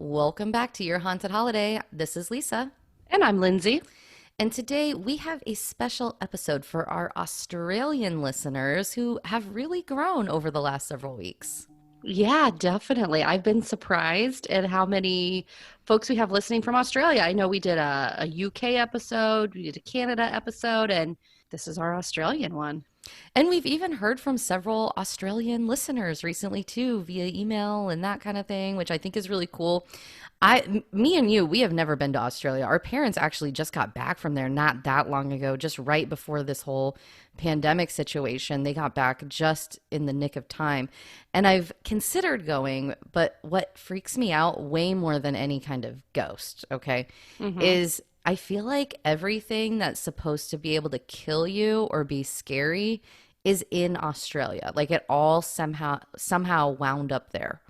Welcome back to Your Haunted Holiday. This is Lisa. And I'm Lindsay. And today we have a special episode for our Australian listeners who have really grown over the last several weeks. Yeah, definitely. I've been surprised at how many folks we have listening from Australia. I know we did a UK episode, we did a Canada episode, and this is our Australian one. And we've even heard from several Australian listeners recently too, via email and that kind of thing, which I think is really cool. Me and you, we have never been to Australia. Our parents actually just got back from there not that long ago, just right before this whole pandemic situation. They got back just in the nick of time. And I've considered going, but what freaks me out way more than any kind of ghost, okay, Hmm. is I feel like everything that's supposed to be able to kill you or be scary is in Australia. Like it all somehow wound up there.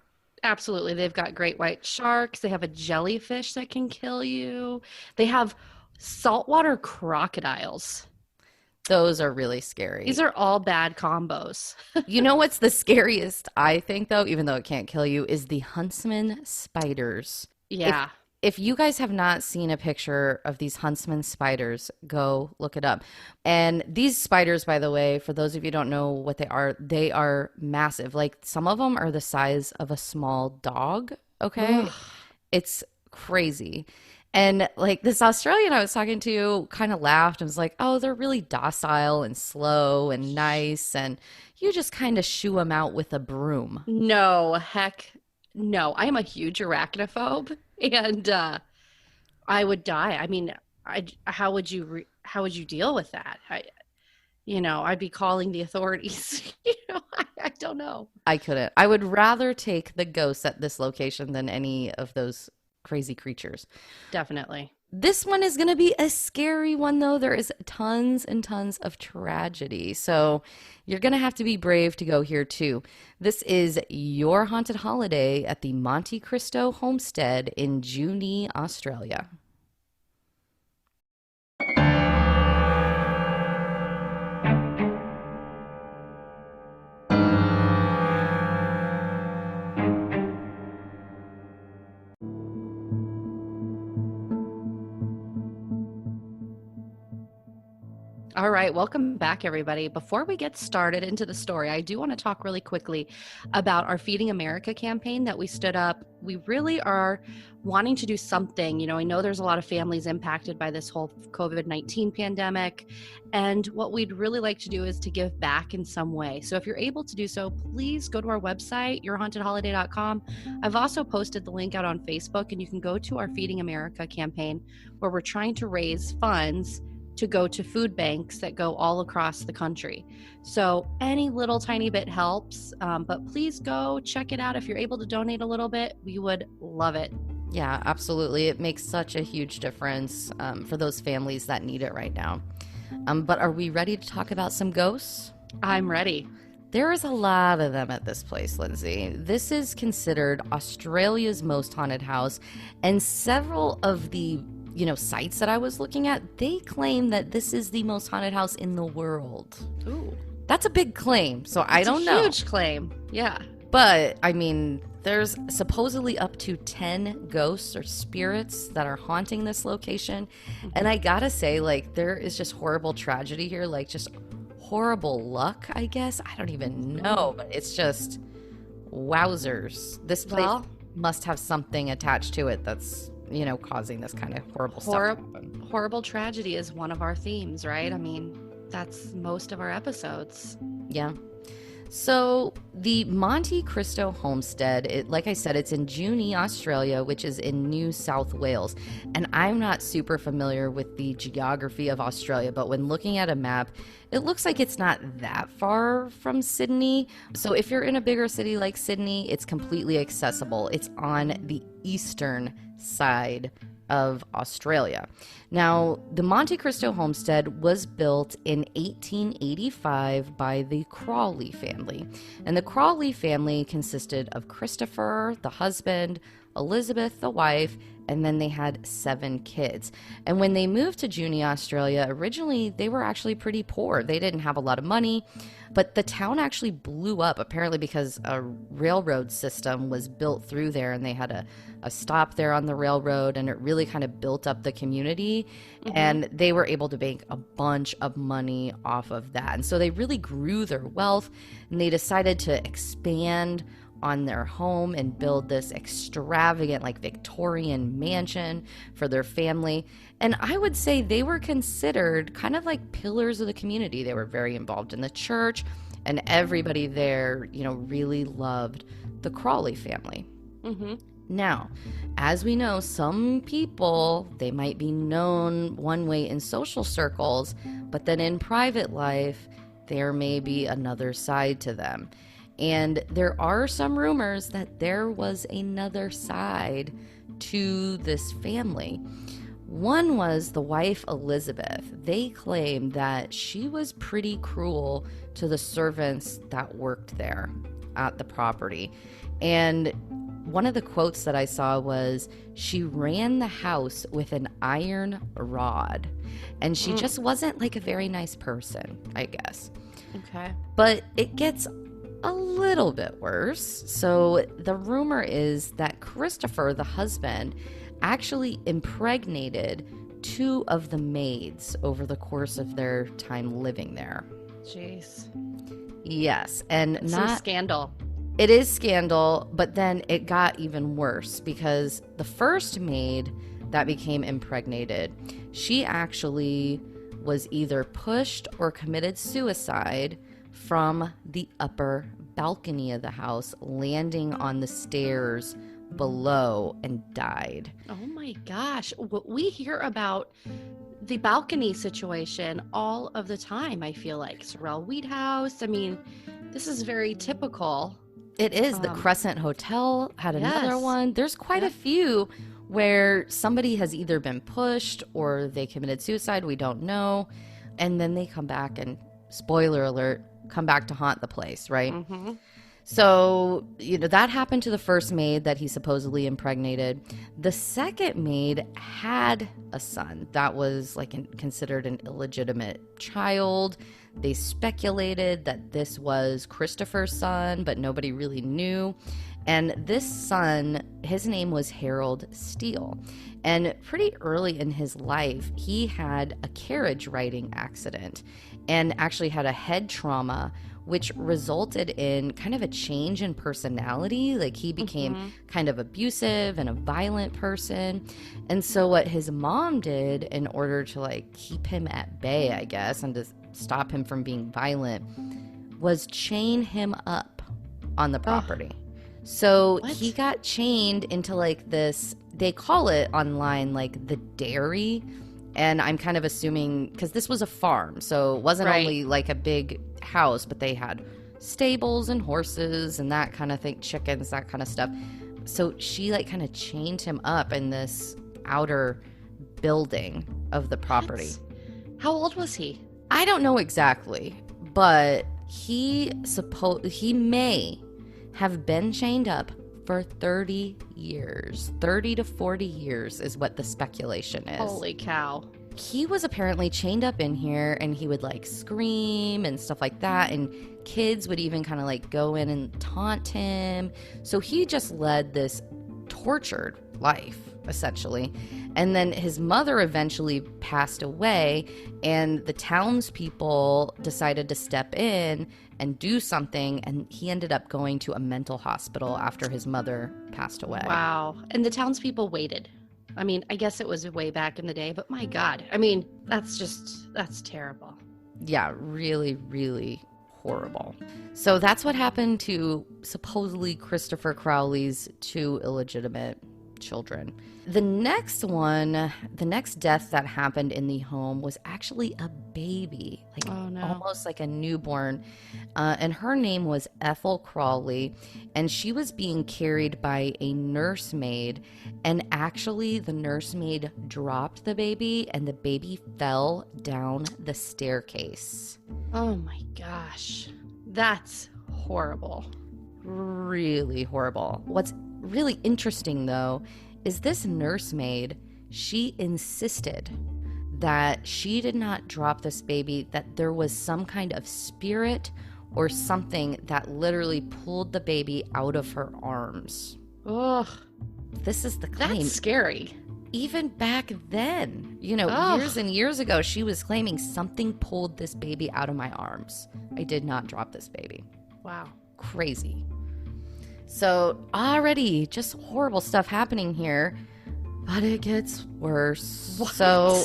Absolutely. They've got great white sharks. They have a jellyfish that can kill you. They have saltwater crocodiles. Those are really These scary. are all bad combos. You know what's the scariest, I think, though, even though it can't kill you, is the huntsman spiders. If Yeah. if you guys have not seen a picture of these huntsman spiders, go look it up. And these spiders, by the way, for those of you who don't know what they are massive. Like some of them are the size of a small dog, okay? Ugh. It's crazy. And like this Australian I was talking to kind of laughed and was like, oh, they're really docile and slow and nice. And you just kind of shoo them out with a broom. No, heck no. I am a huge arachnophobe and I would die. I mean, how would you deal with that? I'd be calling the authorities. I don't know. I couldn't. I would rather take the ghosts at this location than any of those crazy creatures. Definitely. This one is going to be a scary one, though. There is tons and tons of tragedy. So you're going to have to be brave to go here, too. This is Your Haunted Holiday at the Monte Cristo Homestead in Junee, Australia. All right, welcome back, everybody. Before we get started into the story, I do want to talk really quickly about our Feeding America campaign that we stood up. We really are wanting to do something. I know there's a lot of families impacted by this whole COVID-19 pandemic, and what we'd really like to do is to give back in some way. So if you're able to do so, please go to our website, yourhauntedholiday.com. I've also posted the link out on Facebook, and you can go to our Feeding America campaign where we're trying to raise funds to go to food banks that go all across the country. So any little tiny bit helps, but please go check it out. If you're able to donate a little bit, we would love it. Yeah, absolutely. It makes such a huge difference for those families that need it right now. But are we ready to talk about some ghosts? I'm ready. There is a lot of them at this place, Lindsay. This is considered Australia's most haunted house, and several of the sites that I was looking at, they claim that this is the most haunted house in the world. Ooh, That's a big claim, so I that's a don't know. huge claim. Yeah. But I mean, there's supposedly up to 10 ghosts or spirits that are haunting this location. And Mhm. I gotta say, like, there is just horrible tragedy here, like just horrible luck, I guess. I don't even know, but it's just wowzers. This place Well, must have something attached to it that's, causing this kind of horrible stuff to hor- happen. horrible tragedy is one of our themes, right? I mean, that's most of our episodes. Yeah. So the Monte Cristo Homestead, like I said, it's in Junee, Australia, which is in New South Wales. And I'm not super familiar with the geography of Australia, but when looking at a map, it looks like it's not that far from Sydney. So if you're in a bigger city like Sydney, it's completely accessible. It's on the eastern side of Australia. Now, the Monte Cristo homestead was built in 1885 by the Crawley family. And the Crawley family consisted of Christopher, the husband, Elizabeth, the wife, and then they had 7 kids. And when they moved to Junee, Australia, originally they were actually pretty poor. They didn't have a lot of money, but the town actually blew up apparently because a railroad system was built through there, and they had a stop there on the railroad, and it really kind of built up the community. And they were able to make a bunch of money off of that. And so they really grew their wealth, and they decided to expand on their home and build this extravagant, like Victorian mansion for their family. And I would say they were considered kind of like pillars of the community. They were very involved in the church, and everybody there, really loved the Crawley family. Now, as we know, some people, they might be known one way in social circles, but then in private life, there may be another side to them. And there are some rumors that there was another side to this family. One was the wife, Elizabeth. They claimed that she was pretty cruel to the servants that worked there at the property. And one of the quotes that I saw was, she ran the house with an iron rod. And she just wasn't like a very nice person, I guess. Okay. But it gets a little bit worse. So the rumor is that Christopher, the husband, actually impregnated 2 of the maids over the course of their time living there. Jeez. Yes, and Some scandal. It is scandal, but then it got even worse because the first maid that became impregnated, she actually was either pushed or committed suicide from the upper balcony of the house, landing on the stairs below, and died. Oh my gosh. We hear about the balcony situation all of the time, I feel like. Sorrel Wheathouse. I mean, this is very typical. It is. The Crescent Hotel had another one. There's quite a few where somebody has either been pushed or they committed suicide. We don't know. And then they come back and, spoiler alert, come back to haunt the place, right? So, that happened to the first maid that he supposedly impregnated. The second maid had a son that was considered an illegitimate child. They speculated that this was Christopher's son, but nobody really knew. And this son, his name was Harold Steele. And pretty early in his life, he had a carriage riding accident and actually had a head trauma, which resulted in kind of a change in personality. Like, he became kind of abusive and a violent person. And so what his mom did in order to keep him at bay, I guess, and to stop him from being violent, was chain him up on the property. So he got chained into this, they call it online the dairy. And I'm kind of assuming, because this was a farm, so it wasn't only a big house, but they had stables and horses and that kind of thing, chickens, that kind of stuff. So she kind of chained him up in this outer building of the property. How old was he? I don't know exactly, but he may have been chained up for 30 years. 30 to 40 years is what the speculation is. Holy cow. He was apparently chained up in here, and he would scream and stuff like that, and kids would even kind of go in and taunt him. So he just led this tortured life, essentially. And then his mother eventually passed away, and the townspeople decided to step in and do something, and he ended up going to a mental hospital after his mother passed away. Wow. And the townspeople waited. I mean, I guess it was way back in the day, but my God. I mean, that's terrible. Yeah, really, really horrible. So that's what happened to supposedly Christopher Crowley's 2 illegitimate children. The next death that happened in the home was actually a baby, almost like a newborn. And her name was Ethel Crawley, and she was being carried by a nursemaid. And actually, the nursemaid dropped the baby, and the baby fell down the staircase. Oh my gosh. That's horrible. Really horrible. What's really interesting, though, is this nursemaid, she insisted that she did not drop this baby, that there was some kind of spirit or something that literally pulled the baby out of her arms. Ugh. This is the claim. That's scary. Even back then, years and years ago, she was claiming something pulled this baby out of my arms. I did not drop this baby. Wow. Crazy. So already just horrible stuff happening here, but it gets worse. What? So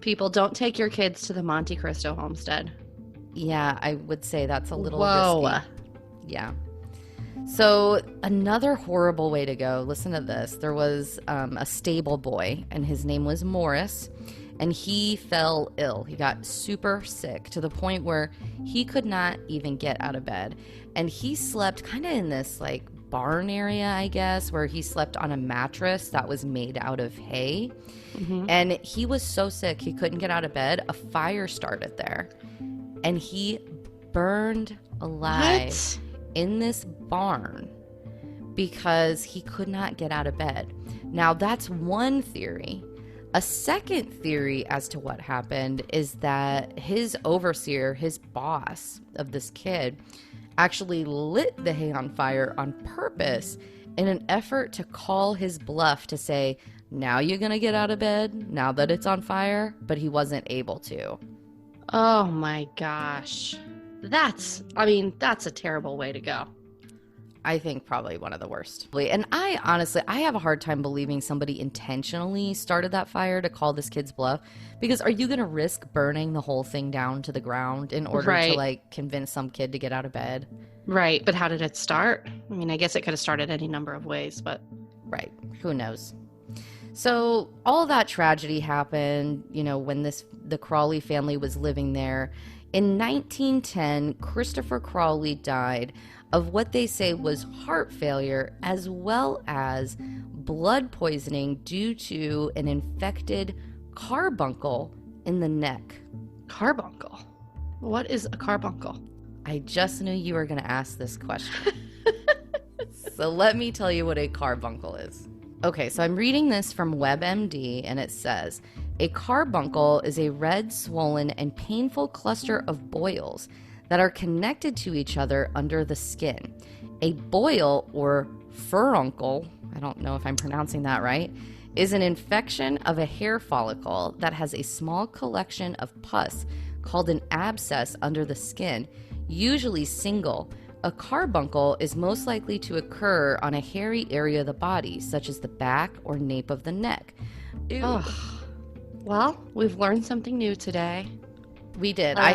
people, don't take your kids to the Monte Cristo Homestead. Yeah, I would say that's a little risky. Yeah. So another horrible way to go, listen to this. There was a stable boy, and his name was Morris, and he fell ill. He got super sick to the point where he could not even get out of bed. And he slept kind of in this like barn area, I guess, where he slept on a mattress that was made out of hay. Mm-hmm. And he was so sick he couldn't get out of bed. A fire started there, and he burned alive in this barn because he could not get out of bed. Now, that's one theory. A second theory as to what happened is that his overseer, his boss of this kid, actually lit the hay on fire on purpose in an effort to call his bluff to say, now you're going to get out of bed now that it's on fire, but he wasn't able to. Oh my gosh. That's a terrible way to go. I think probably one of the worst. And I have a hard time believing somebody intentionally started that fire to call this kid's bluff, because are you going to risk burning the whole thing down to the ground in order to like convince some kid to get out of bed? Right. But how did it start? I mean, I guess it could have started any number of ways, but. Right. Who knows? So all that tragedy happened, when the Crawley family was living there. In 1910, Christopher Crawley died of what they say was heart failure, as well as blood poisoning due to an infected carbuncle in the neck. Carbuncle? What is a carbuncle? I just knew you were going to ask this question. So let me tell you what a carbuncle is. Okay, so I'm reading this from WebMD, and it says, a carbuncle is a red, swollen, and painful cluster of boils that are connected to each other under the skin. A boil, or furuncle, I don't know if I'm pronouncing that right, is an infection of a hair follicle that has a small collection of pus called an abscess under the skin, usually single. A carbuncle is most likely to occur on a hairy area of the body, such as the back or nape of the neck. Ew. Oh. Well, we've learned something new today. We did. I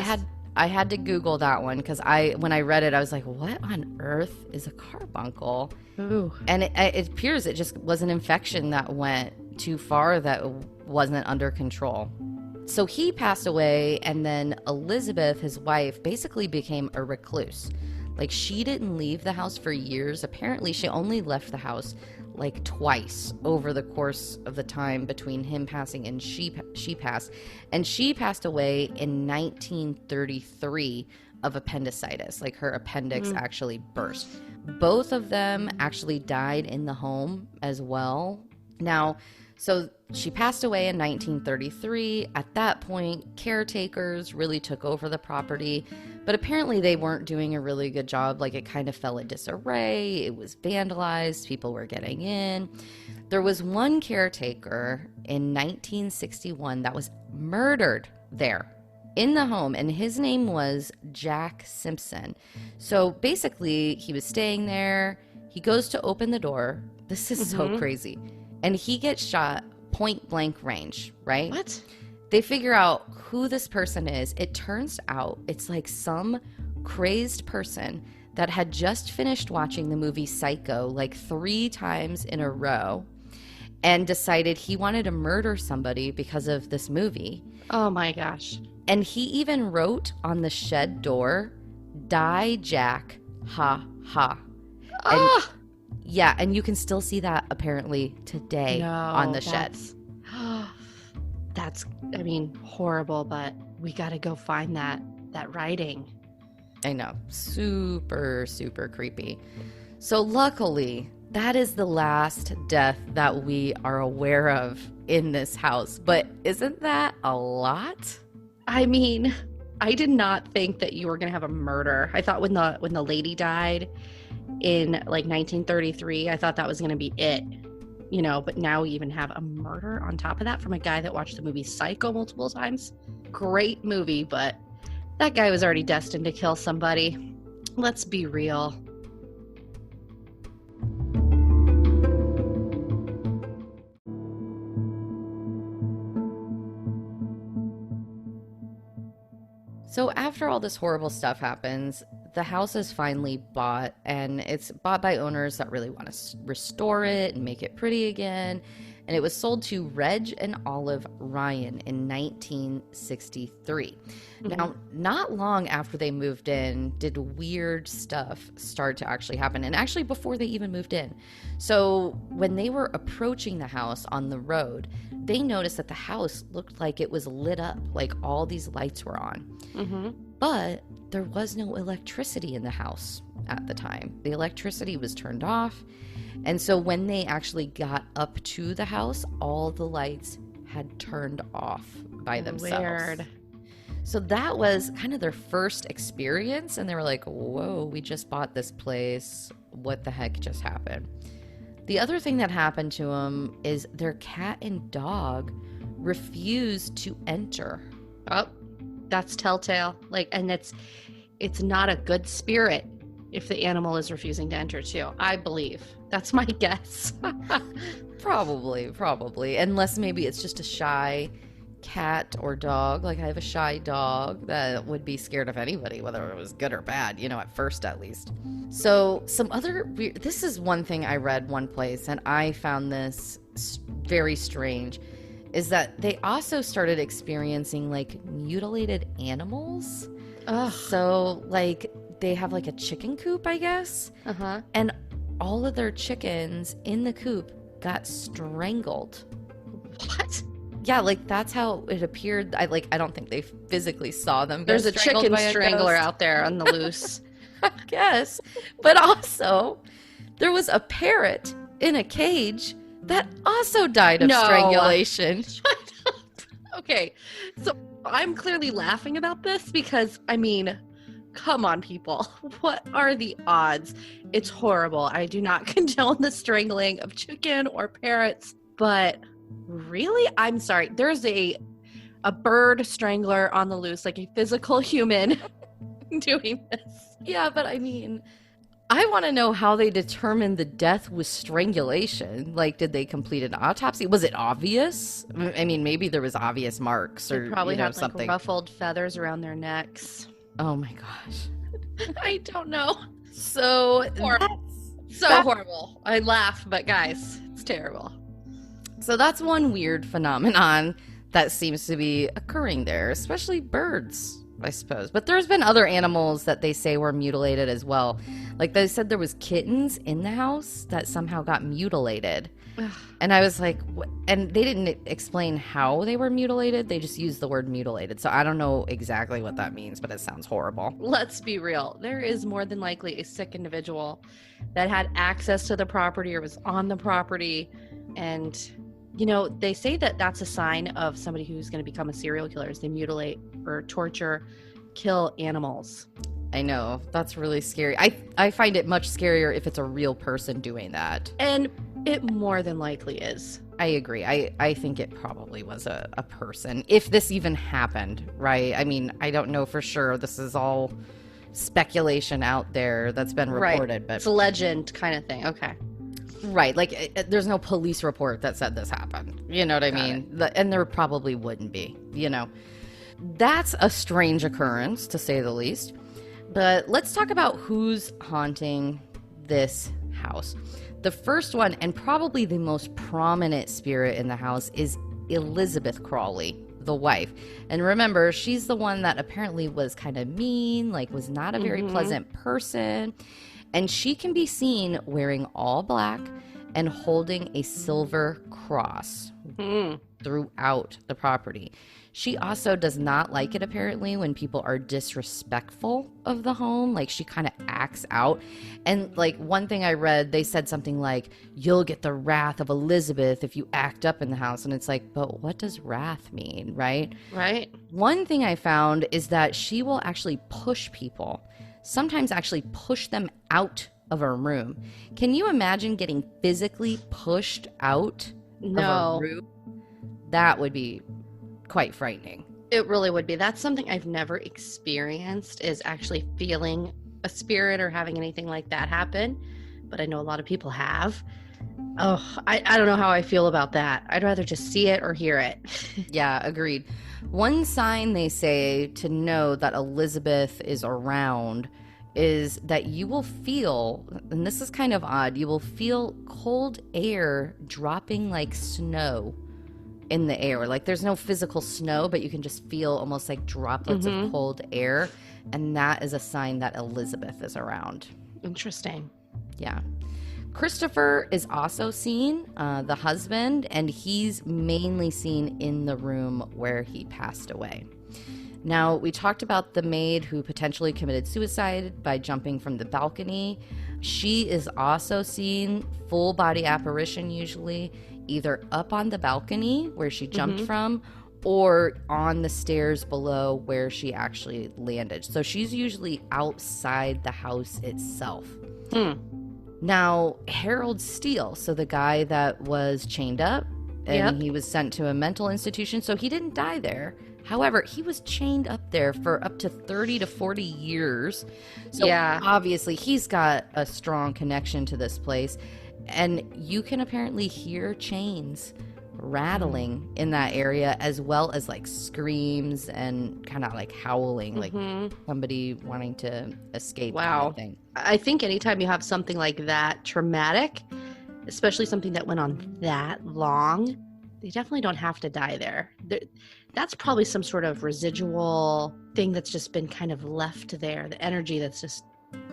had to Google that one because when I read it, I was like, what on earth is a carbuncle? Ooh. And it appears it just was an infection that went too far, that wasn't under control. So he passed away, and then Elizabeth, his wife, basically became a recluse. Like, she didn't leave the house for years. Apparently, she only left the house like twice over the course of the time between him passing and she passed. And she passed away in 1933 of appendicitis. Like, her appendix actually burst. Both of them actually died in the home as well. Now, so she passed away in 1933. At that point, caretakers really took over the property, but apparently they weren't doing a really good job. Like, it kind of fell in disarray. It was vandalized. People were getting in. There was one caretaker in 1961 that was murdered there in the home, and his name was Jack Simpson. So basically, he was staying there. He goes to open the door. This is so crazy. And he gets shot point blank range, right? What? They figure out who this person is. It turns out it's like some crazed person that had just finished watching the movie Psycho like 3 times in a row and decided he wanted to murder somebody because of this movie. Oh my gosh. And he even wrote on the shed door, "Die Jack, ha ha." Ah! Yeah, and you can still see that apparently today on the shed. That's, horrible, but we got to go find that writing. I know. Super, super creepy. So luckily, that is the last death that we are aware of in this house. But isn't that a lot? I mean, I did not think that you were going to have a murder. I thought when the lady died in like 1933, I thought that was going to be it. But now we even have a murder on top of that from a guy that watched the movie Psycho multiple times. Great movie, but that guy was already destined to kill somebody. Let's be real. So after all this horrible stuff happens, the house is finally bought, and it's bought by owners that really want to restore it and make it pretty again. And it was sold to Reg and Olive Ryan in 1963. Now, not long after they moved in, did weird stuff start to actually happen, and actually before they even moved in. So when they were approaching the house on the road, they noticed that the house looked like it was lit up, like all these lights were on. But there was no electricity in the house at the time. The electricity was turned off. And so when they actually got up to the house, all the lights had turned off by themselves. Weird. So that was kind of their first experience. And they were like, whoa, we just bought this place. What the heck just happened? The other thing that happened to them is their cat and dog refused to enter. Oh, that's telltale. And it's not a good spirit if the animal is refusing to enter too, I believe. That's my guess. Probably. Unless maybe it's just a shy cat or dog. Like I have a shy dog that would be scared of anybody, whether it was good or bad, at first at least. So some other weird, this is one thing I read one place, and I found this very strange, is that they also started experiencing like mutilated animals. Ugh. So like they have like a chicken coop, I guess. And all of their chickens in the coop got strangled. What? Yeah, like that's how it appeared. I don't think they physically saw them. There's a chicken strangler out there on the loose. I guess. But also, there was a parrot in a cage that also died of strangulation. Shut up. Okay, so I'm clearly laughing about this because, come on, people. What are the odds? It's horrible. I do not condone the strangling of chicken or parrots, but really? I'm sorry. There's a bird strangler on the loose, like a physical human doing this. Yeah, but I want to know how they determined the death was strangulation. Like, did they complete an autopsy? Was it obvious? Maybe there was obvious marks or they probably had something. Ruffled feathers around their necks. Oh my gosh. I don't know. So horrible. Horrible. I laugh, but guys, it's terrible. So that's one weird phenomenon that seems to be occurring there, especially birds, I suppose. But there's been other animals that they say were mutilated as well. Like they said there was kittens in the house that somehow got mutilated. And I was like, what? And they didn't explain how they were mutilated. They just used the word mutilated. So I don't know exactly what that means, but it sounds horrible. Let's be real. There is more than likely a sick individual that had access to the property or was on the property. And, they say that that's a sign of somebody who's going to become a serial killer is they mutilate or torture, kill animals. I know. That's really scary. I find it much scarier if it's a real person doing that. And it more than likely is. I agree. I think it probably was a person, if this even happened, right? I don't know for sure. This is all speculation out there that's been reported. Right. But it's a legend kind of thing. Okay. Right. Like, there's no police report that said this happened. You know what I mean? And there probably wouldn't be, That's a strange occurrence, to say the least. But let's talk about who's haunting this house. The first one, and probably the most prominent spirit in the house, is Elizabeth Crawley, the wife. And remember, she's the one that apparently was kind of mean, like was not a very pleasant person. And she can be seen wearing all black and holding a silver cross throughout the property. She also does not like it, apparently, when people are disrespectful of the home. Like, she kind of acts out. And, like, one thing I read, they said something like, you'll get the wrath of Elizabeth if you act up in the house. And it's like, but what does wrath mean, right? Right. One thing I found is that she will actually push people, sometimes actually push them out of a room. Can you imagine getting physically pushed out of a room? That would be quite frightening. It really would be. That's something I've never experienced, is actually feeling a spirit or having anything like that happen. But I know a lot of people have. Oh, I don't know how I feel about that. I'd rather just see it or hear it. Yeah, agreed. One sign they say to know that Elizabeth is around is that you will feel, and this is kind of odd, you will feel cold air dropping like snow in the air. Like, there's no physical snow, but you can just feel almost like droplets of cold air. And that is a sign that Elizabeth is around. Interesting. Yeah. Christopher is also seen, the husband, and he's mainly seen in the room where he passed away. Now, we talked about the maid who potentially committed suicide by jumping from the balcony. She is also seen, full body apparition usually, either up on the balcony where she jumped from, or on the stairs below where she actually landed. So she's usually outside the house itself. Now, Harold Steele, so the guy that was chained up, and he was sent to a mental institution, so he didn't die there. However, he was chained up there for up to 30 to 40 years. So obviously he's got a strong connection to this place. And you can apparently hear chains rattling in that area, as well as like screams and kind of like howling, like somebody wanting to escape. Wow. Kind of thing. I think anytime you have something like that traumatic, especially something that went on that long, they definitely don't have to die there. That's probably some sort of residual thing that's just been kind of left there, the energy that's just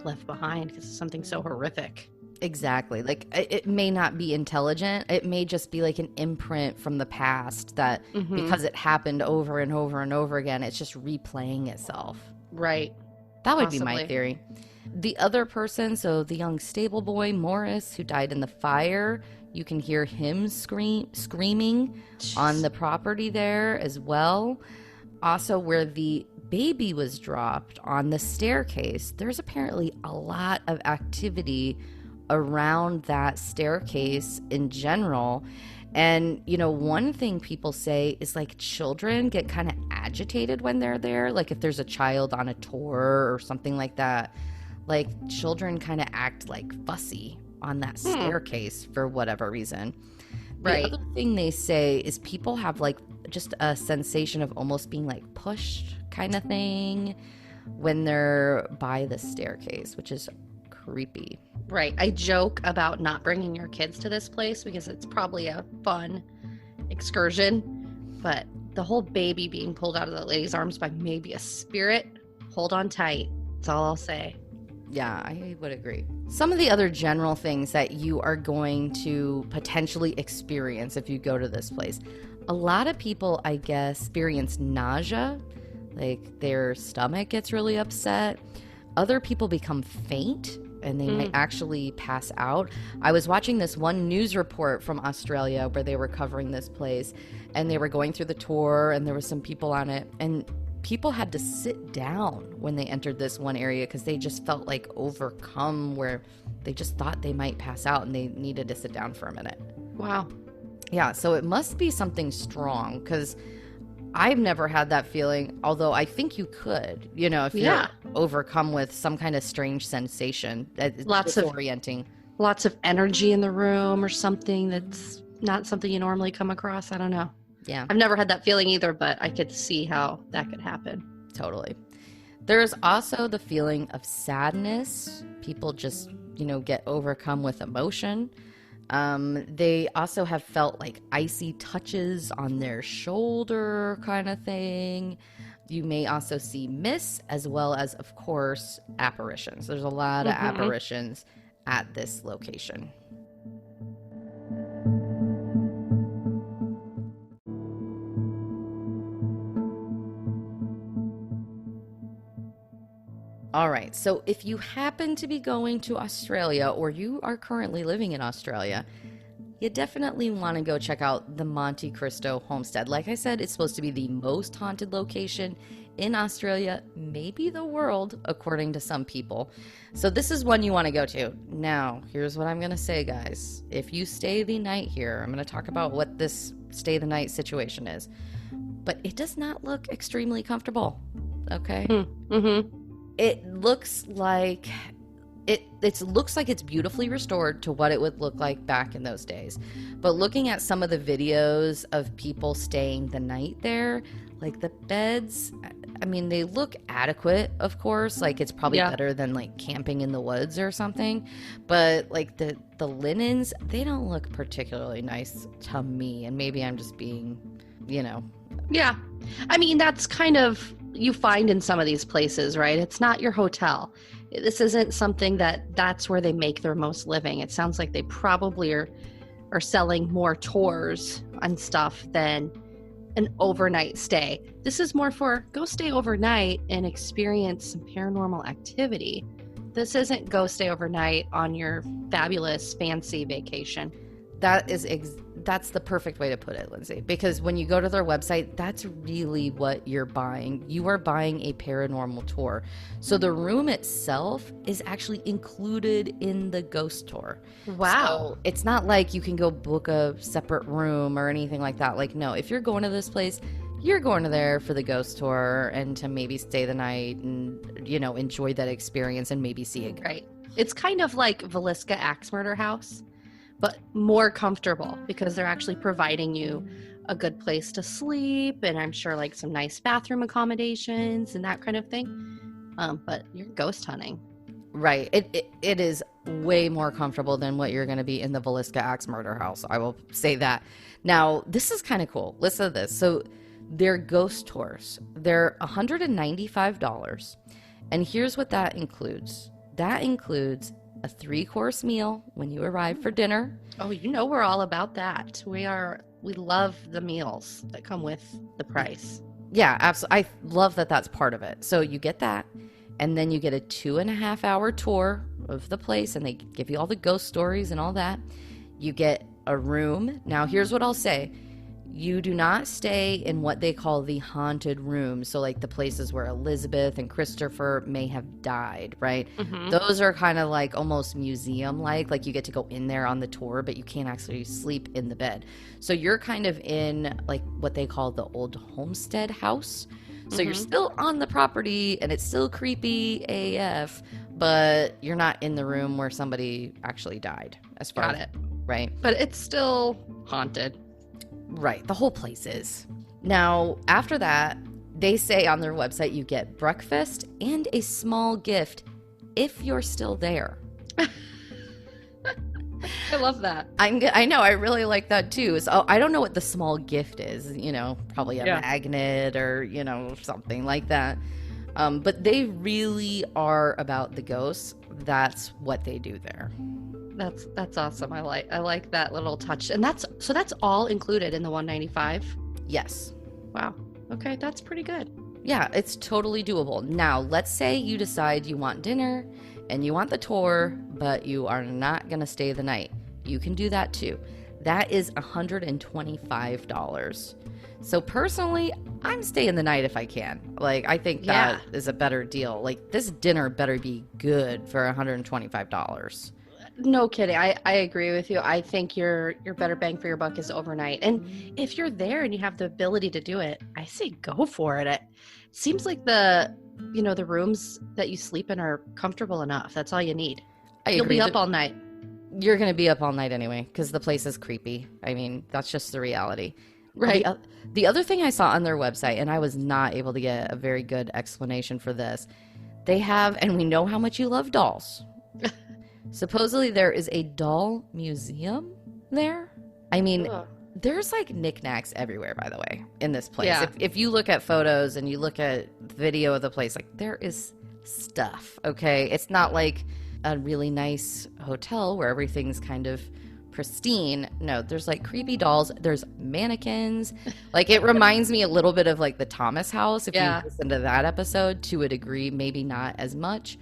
left behind because it's something so horrific. Exactly. Like, it may not be intelligent. It may just be like an imprint from the past that because it happened over and over and over again, it's just replaying itself. Right. That would be my theory. The other person, so the young stable boy, Morris, who died in the fire, you can hear him screaming on the property there as well. Also, where the baby was dropped on the staircase, there's apparently a lot of activity around that staircase in general. And, you know, one thing people say is like children get kind of agitated when they're there. Like if there's a child on a tour or something like that, like children kind of act like fussy on that staircase for whatever reason. The other thing they say is people have like just a sensation of almost being like pushed kind of thing when they're by the staircase, which is creepy. Right. I joke about not bringing your kids to this place because it's probably a fun excursion, but the whole baby being pulled out of the lady's arms by maybe a spirit, hold on tight. That's all I'll say. Yeah, I would agree. Some of the other general things that you are going to potentially experience if you go to this place. A lot of people, I guess, experience nausea, like their stomach gets really upset. Other people become faint and they might actually pass out. I was watching this one news report from Australia where they were covering this place and they were going through the tour and there were some people on it and people had to sit down when they entered this one area because they just felt like overcome where they just thought they might pass out and they needed to sit down for a minute. Wow. Yeah, so it must be something strong because I've never had that feeling, although I think you could, you know, if you're overcome with some kind of strange sensation. It's disorienting. Lots of energy in the room or something that's not something you normally come across. I don't know. Yeah. I've never had that feeling either, but I could see how that could happen. Totally. There's also the feeling of sadness. People just, you know, get overcome with emotion. They also have felt like icy touches on their shoulder kind of thing. You may also see mists as well as, of course, apparitions. There's a lot of apparitions at this location. All right. So if you happen to be going to Australia or you are currently living in Australia, you definitely want to go check out the Monte Cristo Homestead. Like I said, it's supposed to be the most haunted location in Australia, maybe the world, according to some people. So this is one you want to go to. Now, here's what I'm going to say, guys. If you stay the night here, I'm going to talk about what this stay the night situation is. But it does not look extremely comfortable, okay? Mm-hmm. It looks like it looks like it's beautifully restored to what it would look like back in those days. But looking at some of the videos of people staying the night there, like the beds, I mean, they look adequate, of course. Like it's probably better than like camping in the woods or something. But like the linens, they don't look particularly nice to me. And maybe I'm just being, Yeah. I mean, that's kind of you find in some of these places, right? It's not your hotel. This isn't something that's where they make their most living. It sounds like they probably are selling more tours and stuff than an overnight stay. This is more for go stay overnight and experience some paranormal activity. This isn't go stay overnight on your fabulous fancy vacation. That's the perfect way to put it, Lindsay, because when you go to their website, that's really what you're buying. You are buying a paranormal tour. So the room itself is actually included in the ghost tour. Wow. So it's not like you can go book a separate room or anything like that. Like, no, if you're going to this place, you're going to there for the ghost tour and to maybe stay the night and, enjoy that experience and maybe see it. Right. It's kind of like Villisca Axe Murder House, but more comfortable because they're actually providing you a good place to sleep and I'm sure like some nice bathroom accommodations and that kind of thing. But you're ghost hunting. Right. It is way more comfortable than what you're going to be in the Villisca Axe Murder House. I will say that. Now, this is kind of cool. Listen to this. So they're ghost tours. They're $195. And here's what that includes. That includes a 3-course meal when you arrive for dinner. Oh, we're all about that. We love the meals that come with the price. Yeah, absolutely. I love that that's part of it. So you get that, and then you get a 2.5-hour tour of the place, and they give you all the ghost stories and all that. You get a room. Now, here's what I'll say. You do not stay in what they call the haunted room. So like the places where Elizabeth and Christopher may have died, right? Mm-hmm. Those are kind of like almost museum-like you get to go in there on the tour, but you can't actually sleep in the bed. So you're kind of in like what they call the old homestead house. So you're still on the property and it's still creepy AF, but you're not in the room where somebody actually died. As far as, right? But it's still haunted. Right. The whole place is. Now, after that, they say on their website you get breakfast and a small gift if you're still there. I love that. I know. I really like that too. So I don't know what the small gift is, probably a magnet or, something like that. But they really are about the ghosts. That's what they do there. That's awesome. I like that little touch. And that's all included in the $195? Yes. Wow. Okay, that's pretty good. Yeah, it's totally doable. Now, let's say you decide you want dinner and you want the tour, but you are not going to stay the night. You can do that too. That is $125. So personally, I'm staying the night if I can. Like, I think that is a better deal. Like, this dinner better be good for $125. No kidding. I agree with you. I think your better bang for your buck is overnight. And if you're there and you have the ability to do it, I say go for it. It seems like the rooms that you sleep in are comfortable enough. That's all you need. You'll be up all night. You're going to be up all night anyway because the place is creepy. I mean, that's just the reality. Right. The other thing I saw on their website, and I was not able to get a very good explanation for this, they have, and we know how much you love dolls. Supposedly there is a doll museum there. I mean, there's like knickknacks everywhere, by the way, in this place. Yeah. If you look at photos and you look at video of the place, like there is stuff, okay? It's not like a really nice hotel where everything's kind of pristine. No, there's like creepy dolls. There's mannequins. Like it reminds me a little bit of like the Thomas house. If you listen to that episode, to a degree, maybe not as much.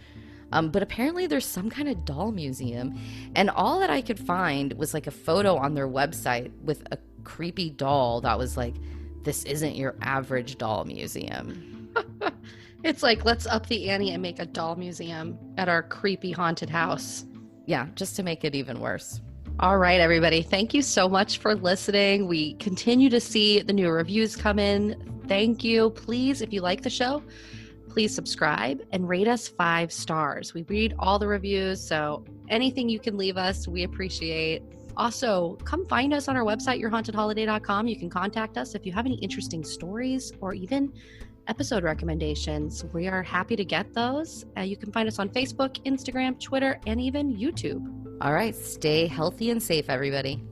But apparently there's some kind of doll museum. And all that I could find was like a photo on their website with a creepy doll that was like, this isn't your average doll museum. It's like, let's up the ante and make a doll museum at our creepy haunted house. Yeah, just to make it even worse. All right, everybody. Thank you so much for listening. We continue to see the new reviews come in. Thank you. Please, if you like the show, please subscribe and rate us 5 stars. We read all the reviews, so anything you can leave us, we appreciate. Also, come find us on our website, yourhauntedholiday.com. You can contact us if you have any interesting stories or even episode recommendations. We are happy to get those. You can find us on Facebook, Instagram, Twitter, and even YouTube. All right, stay healthy and safe, everybody.